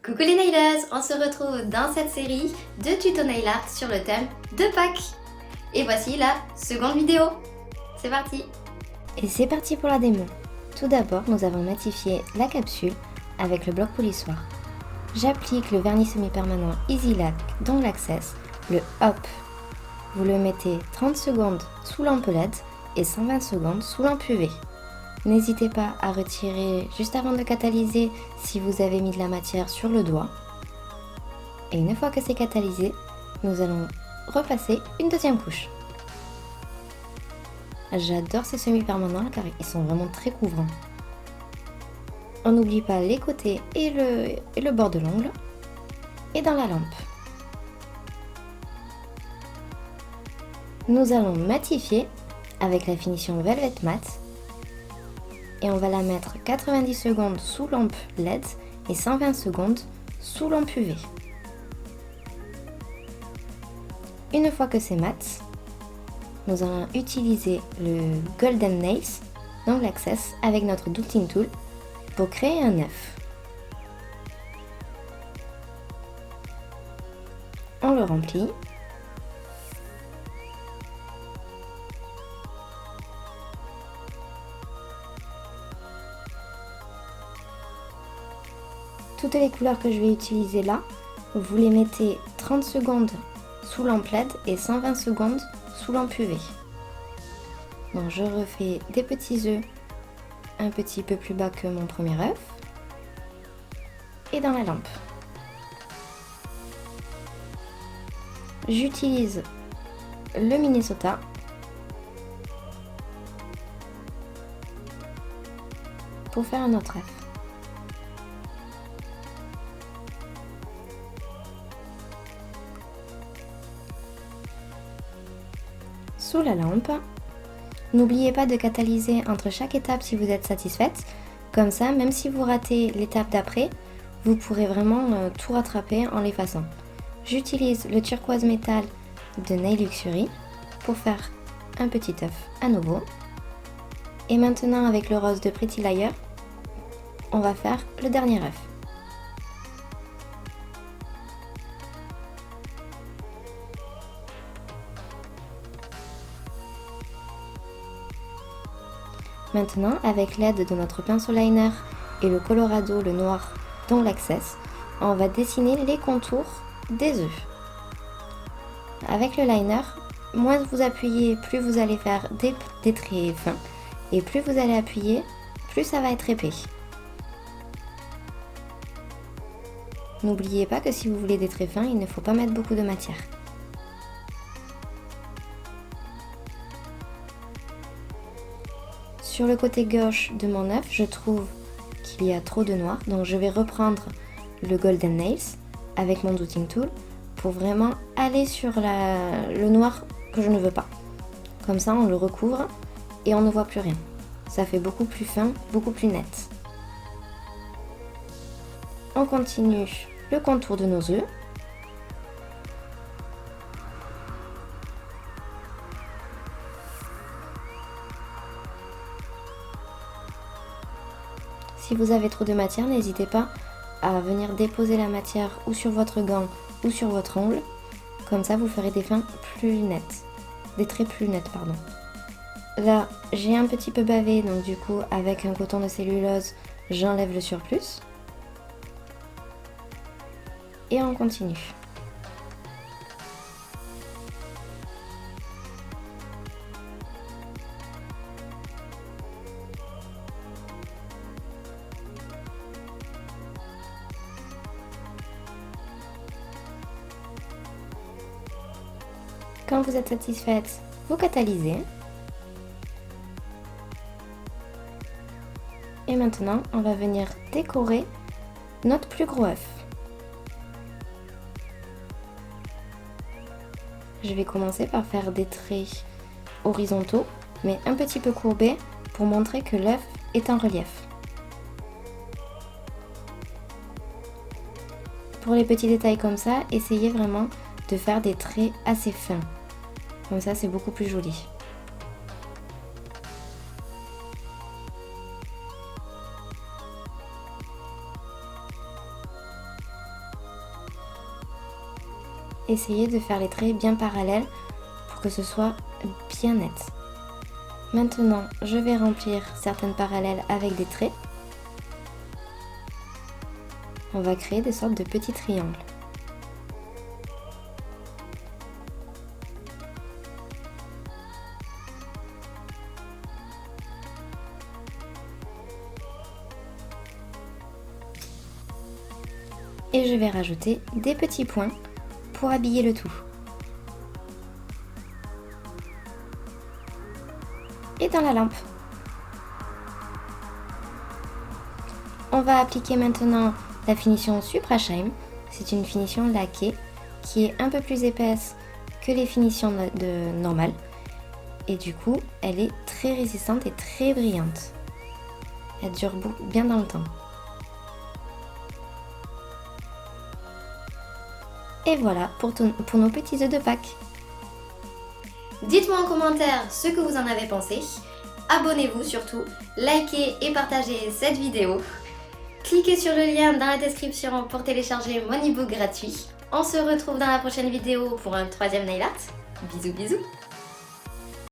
Coucou les nailers, on se retrouve dans cette série de tutos nail art sur le thème de Pâques. Et voici la seconde vidéo. C'est parti. Et c'est parti pour la démo. Tout d'abord, nous avons matifié la capsule avec le bloc polissoir. J'applique le vernis semi-permanent Easy Lac dans l'Access, le Hop. Vous le mettez 30 secondes sous lampe LED et 120 secondes sous lampe UV. N'hésitez pas à retirer juste avant de catalyser si vous avez mis de la matière sur le doigt. Et une fois que c'est catalysé, nous allons repasser une deuxième couche. J'adore ces semi-permanents car ils sont vraiment très couvrants. On n'oublie pas les côtés et le bord de l'ongle et dans la lampe. Nous allons matifier avec la finition Velvet Matte et on va la mettre 90 secondes sous lampe LED et 120 secondes sous lampe UV. Une fois que c'est mat, nous allons utiliser le Golden Nails dans l'Access avec notre Dotting Tool pour créer un œuf. On le remplit. Toutes les couleurs que je vais utiliser là, vous les mettez 30 secondes sous lampe LED et 120 secondes sous lampe UV. Donc je refais des petits œufs un petit peu plus bas que mon premier œuf et dans la lampe. J'utilise le Minnesota pour faire un autre œuf. Sous la lampe, n'oubliez pas de catalyser entre chaque étape si vous êtes satisfaite. Comme ça, même si vous ratez l'étape d'après, vous pourrez vraiment tout rattraper en l'effaçant. J'utilise le turquoise métal de Nail Luxury pour faire un petit œuf à nouveau. Et maintenant avec le rose de Pretty Liar, on va faire le dernier œuf. Maintenant, avec l'aide de notre pinceau liner et le Colorado, le noir, dans l'Access, on va dessiner les contours des œufs. Avec le liner, moins vous appuyez, plus vous allez faire des traits fins. Et plus vous allez appuyer, plus ça va être épais. N'oubliez pas que si vous voulez des traits fins, il ne faut pas mettre beaucoup de matière. Sur le côté gauche de mon œuf, je trouve qu'il y a trop de noir, donc je vais reprendre le Golden Nails avec mon Dotting Tool pour vraiment aller sur le noir que je ne veux pas. Comme ça, on le recouvre et on ne voit plus rien. Ça fait beaucoup plus fin, beaucoup plus net. On continue le contour de nos œufs. Si vous avez trop de matière, n'hésitez pas à venir déposer la matière ou sur votre gant ou sur votre ongle. Comme ça, vous ferez des fins plus nettes. Des traits plus nets, pardon. Là, j'ai un petit peu bavé, donc du coup, avec un coton de cellulose, j'enlève le surplus. Et on continue. Quand vous êtes satisfaite, vous catalysez. Et maintenant, on va venir décorer notre plus gros œuf. Je vais commencer par faire des traits horizontaux, mais un petit peu courbés pour montrer que l'œuf est en relief. Pour les petits détails comme ça, essayez vraiment de faire des traits assez fins. Comme ça, c'est beaucoup plus joli. essayez de faire les traits bien parallèles pour que ce soit bien net. Maintenant, je vais remplir certaines parallèles avec des traits. On va créer des sortes de petits triangles. Et je vais rajouter des petits points pour habiller le tout. Et dans la lampe. On va appliquer maintenant la finition Supra Shine. C'est une finition laquée qui est un peu plus épaisse que les finitions normales. Et du coup, elle est très résistante et très brillante. Elle dure bien dans le temps. Et voilà pour nos petits œufs de Pâques. Dites-moi en commentaire ce que vous en avez pensé. Abonnez-vous surtout, likez et partagez cette vidéo. Cliquez sur le lien dans la description pour télécharger mon e-book gratuit. On se retrouve dans la prochaine vidéo pour un troisième nail art. Bisous bisous.